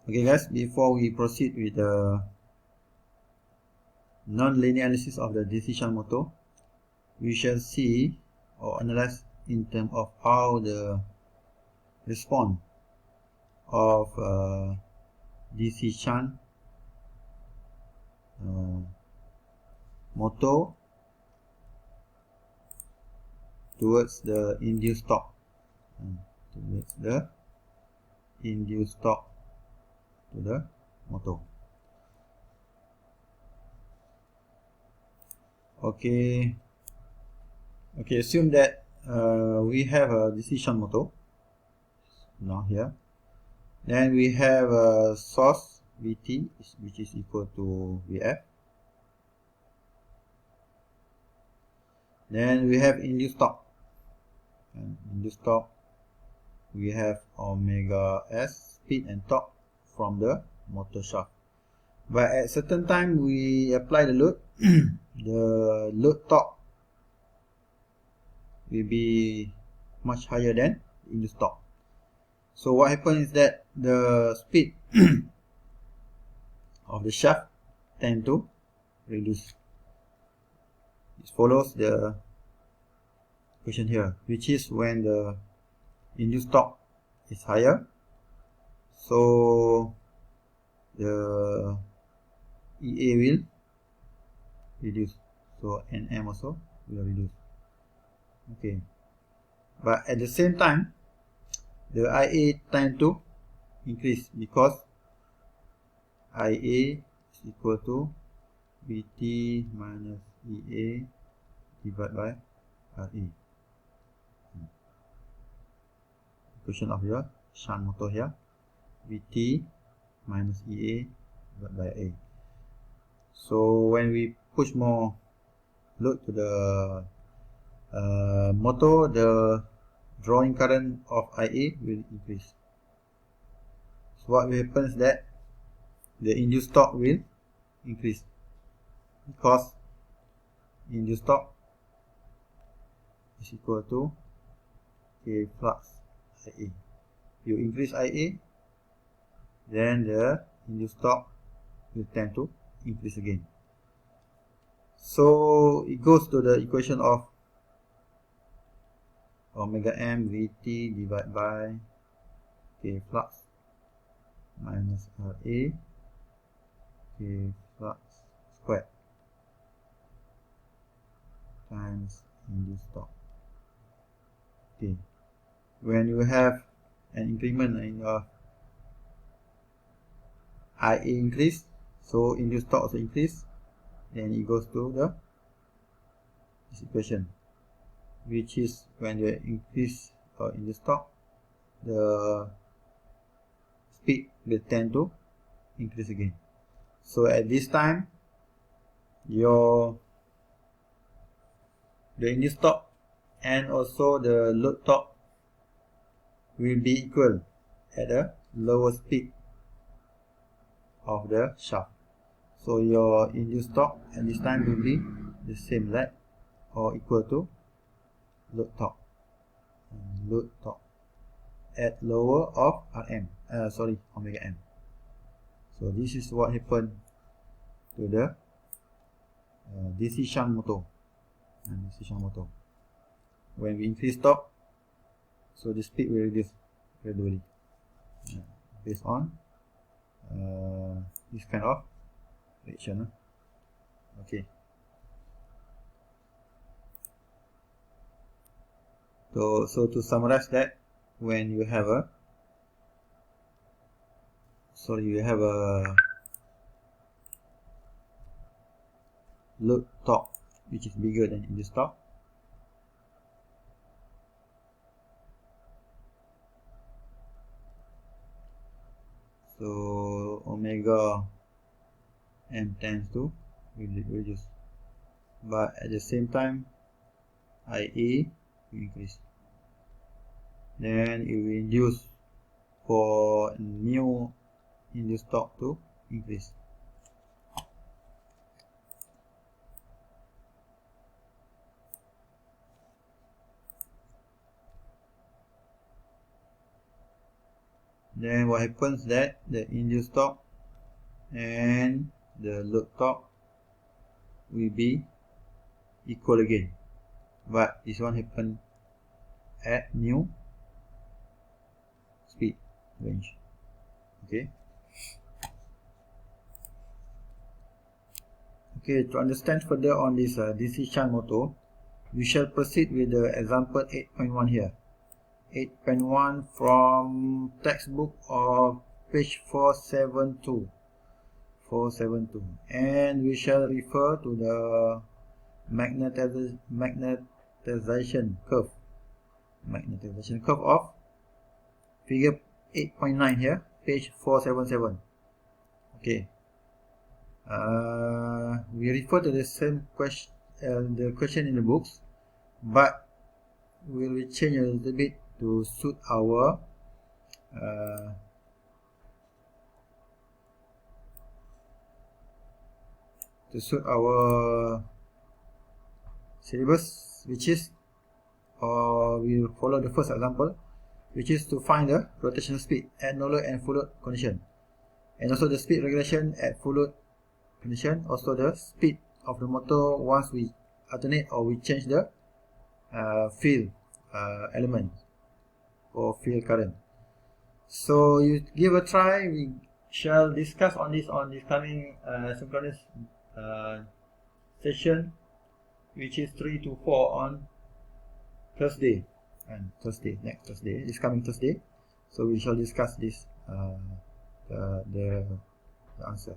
Okay guys, before we proceed with the non-linear analysis of the decision motor, we shall see or analyze in terms of how the response of decision motor towards the induced torque, towards the induced torque to the motor. Okay, assume that we have a decision motor now here. Then we have a source Vt, which is equal to Vf. Then we have induced torque. And induced torque, we have omega s, speed and torque from the motor shaft. But at certain time we apply the load, the load torque will be much higher than induced torque. So what happens is that the speed of the shaft tend to reduce. It follows the equation here, which is when the induced torque is higher, so the EA will reduce, so NM also will reduce. Okay, but at the same time the IA tend to increase because IA is equal to Vt minus EA divided by RA. Equation of your shunt motor here, Vt minus EA divided by A. So when we push more load to the motor, the drawing current of IA will increase. So what will happen is that the induced torque will increase because induced torque is equal to K flux IA. You increase IA, then the induced torque will tend to increase again. So it goes to the equation of omega m Vt divided by K flux minus RA K flux squared times induced torque. Okay, when you have an increment in your IA increase, so induced torque also increase, then it goes to this equation, which is when you increase or induced torque, the speed will tend to increase again. So at this time, the induced torque and also the load torque will be equal at a lower speed of the shaft. So your induced torque at this time will be the same, like or equal to load torque. Load torque at lower of omega m. So this is what happened to the DC shunt motor. When we increase torque, so the speed will reduce gradually based on this kind of reaction. Okay. So to summarize that, when you have a load torque which is bigger than induced torque, so omega m tends to reduce, but at the same time IA will increase. Then it will induce for new induced torque to increase. then what happens that the induced torque and the load torque will be equal again, but this one happen at new speed range. Okay. Okay, to understand further on this DC shunt motor, we shall proceed with the example 8.1 here. 8.1 from textbook of page 472. And we shall refer to the magnetization curve of figure 8.9 here, page 477. Okay. We refer to the same question, the question in the books, but we will change a little bit to suit our syllabus, which is, or we will follow the first example, which is to find the rotational speed at no load and full load condition, and also the speed regulation at full load condition, also the speed of the motor once we alternate or we change the field element or field current. So you give a try. We shall discuss on this coming synchronous session, which is 3 to 4 on Thursday, next Thursday, this coming Thursday. So we shall discuss this the answer.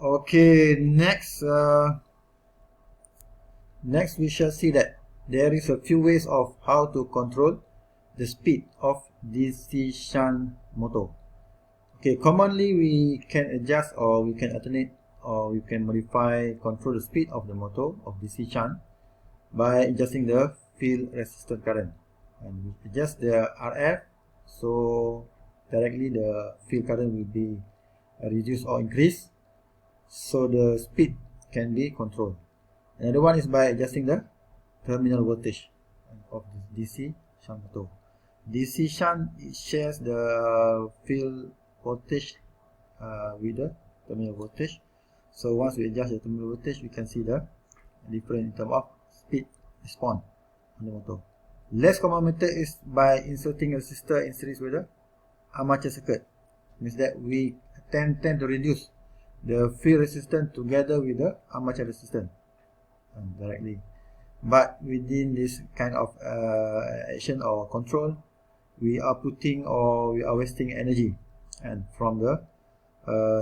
Okay, next we shall see that there is a few ways of how to control the speed of DC shunt motor. Okay, commonly we can adjust or we can alternate or we can control the speed of the motor of DC shunt by adjusting the field resistance current, and we adjust the RF, so directly the field current will be reduced or increased, so the speed can be controlled. Another one is by adjusting the terminal voltage of the DC shunt motor. DC shunt, it shares the field voltage with the terminal voltage. So once we adjust the terminal voltage, we can see the difference in terms of speed response on the motor. Less common method is by inserting a resistor in series with the armature circuit. Means that we tend to reduce the field resistance together with the armature resistance directly. But within this kind of action or control, we are putting or we are wasting energy and from the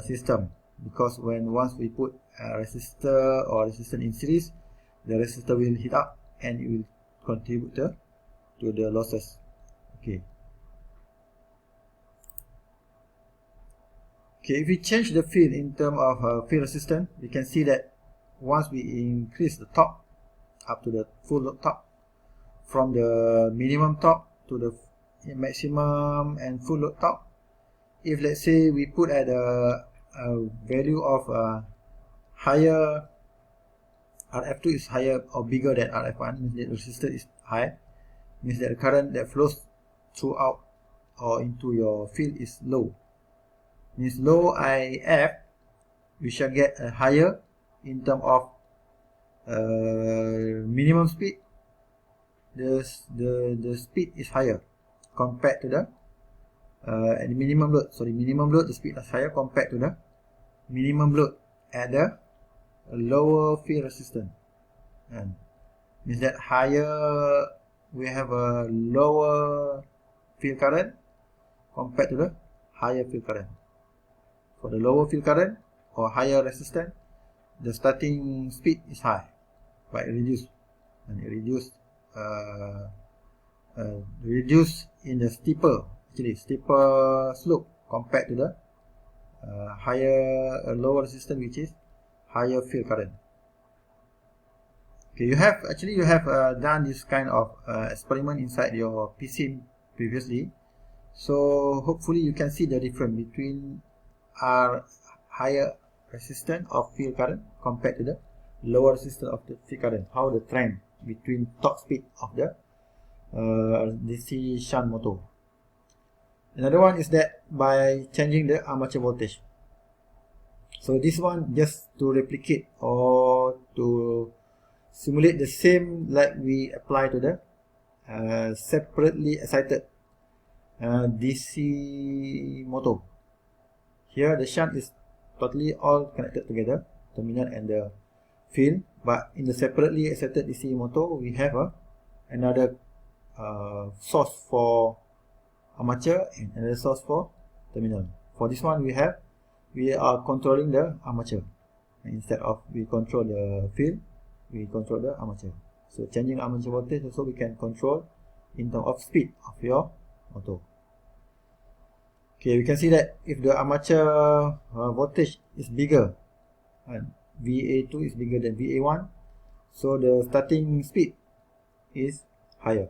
system, because once we put a resistor or resistance in series, the resistor will heat up and it will contribute to the losses. Okay. Okay, if we change the field in terms of field resistance, we can see that once we increase the torque up to the full load torque, from the minimum torque to the maximum and full load torque, if let's say we put at a value of higher, RF2 is higher or bigger than RF1, means that the resistance is high, means that the current that flows throughout or into your field is low. Means low IF, we shall get a higher in terms of minimum speed. The speed is higher compared to the minimum load. Sorry, minimum load, the speed is higher compared to the minimum load at the lower field resistance. And means that higher, we have a lower field current compared to the higher field current. For the lower field current or higher resistance, the starting speed is high, but it reduced, and it reduced in the steeper slope compared to the lower resistance, which is higher field current. Okay, you have done this kind of experiment inside your PC previously, so hopefully you can see the difference between higher resistance of field current compared to the lower resistance of the field current, how the trend between torque speed of the DC shunt motor. Another one is that by changing the armature voltage. So this one just to replicate or to simulate the same like we apply to the separately excited DC motor. Here the shunt is totally all connected together, terminal and the field, but in the separately excited DC motor we have another source for armature and another source for terminal. For this one we are controlling the armature, and instead of we control the field, we control the armature. So changing armature voltage also we can control in terms of speed of your motor. Okay, we can see that if the armature voltage is bigger and VA2 is bigger than VA1, so the starting speed is higher.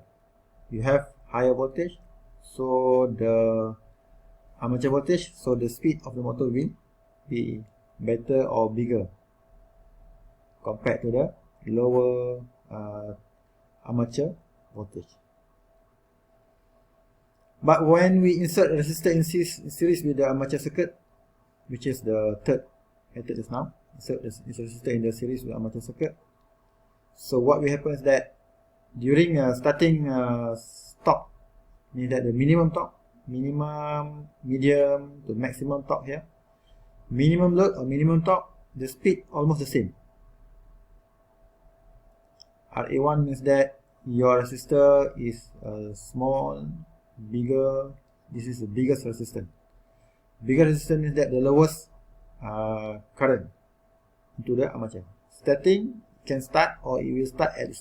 You have higher voltage, so the armature voltage, so the speed of the motor will be better or bigger compared to the lower armature voltage. But when we insert a resistor in series with the armature circuit, which is the third method just now, insert the resistor in the series with armature circuit. So what will happen is that during starting torque, means that the minimum torque, minimum, medium to maximum torque here, minimum load or minimum torque, the speed almost the same. RA1 means that your resistor is small, bigger. This is the biggest resistance. Bigger resistance means that the lowest current into the armature. Starting can start or it will start at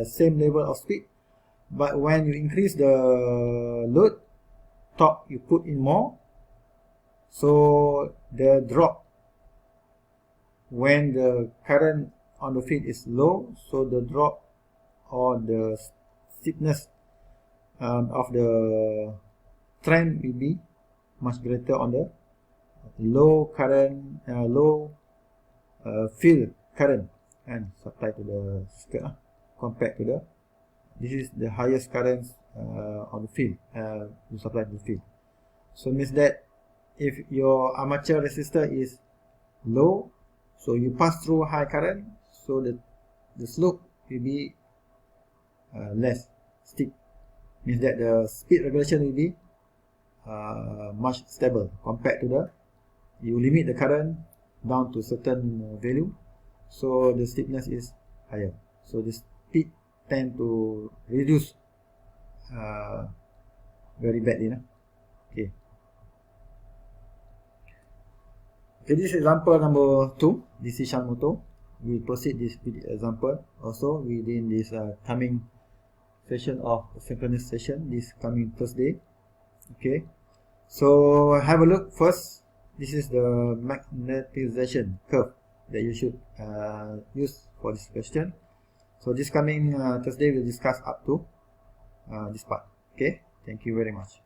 same level of speed, but when you increase the load, torque you put in more, so the drop when the current on the field is low, so the drop or the steepness of the trend will be much greater on the low current, field current and supply to the circuit compared to the, this is the highest current on the field to supply to the field. So means that if your armature resistor is low, so you pass through high current, so the slope will be less steep. Means that the speed regulation will be much stable compared to the, you limit the current down to certain value, so the steepness is higher, so the speed tend to reduce very badly. Okay. Okay, this is example number 2, DC shunt motor. We proceed this with example also within this coming session of synchronous session this coming Thursday. Okay, so have a look first. This is the magnetization curve that you should use for this question. So this coming Thursday we'll discuss up to this part. Okay, thank you very much.